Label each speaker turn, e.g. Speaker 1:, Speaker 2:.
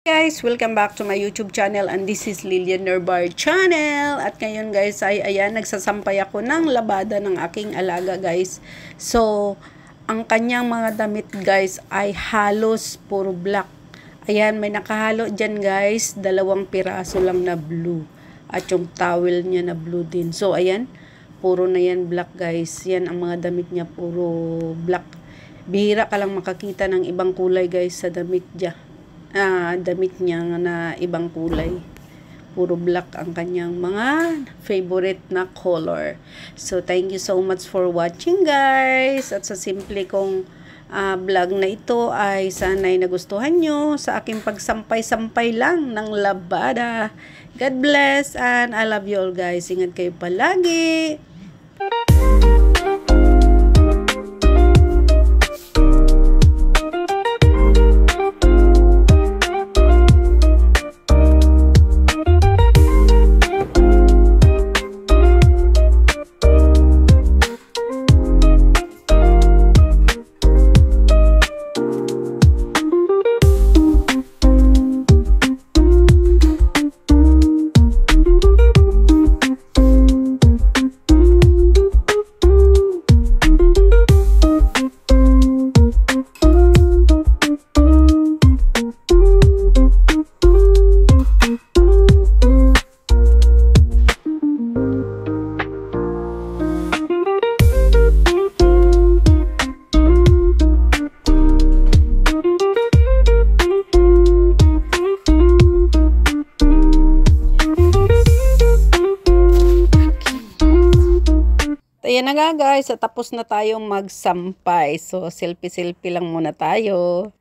Speaker 1: Guys, welcome back to my YouTube channel and this is Lilian Nerbar channel. At ngayon guys ay ayan, nagsasampay ako ng labada ng aking alaga guys. So, ang kanyang mga damit guys ay halos puro black. Ayan, may nakahalo dyan guys, 2 piraso lang na blue. At yung towel niya na blue din. So, ayan, puro na yan black guys. Yan ang mga damit niya, puro black. Bihira ka lang makakita ng ibang kulay guys sa damit niya. Damit niya na ibang kulay. Puro black ang kanyang mga favorite na color. So, thank you so much for watching guys. At sa simple kong vlog na ito ay sana'y nagustuhan nyo sa aking pagsampay-sampay lang ng labada. God bless and I love you all guys. Ingat kayo palagi. Ayan na nga guys, tapos na tayong magsampay. So, selfie-selfie lang muna tayo.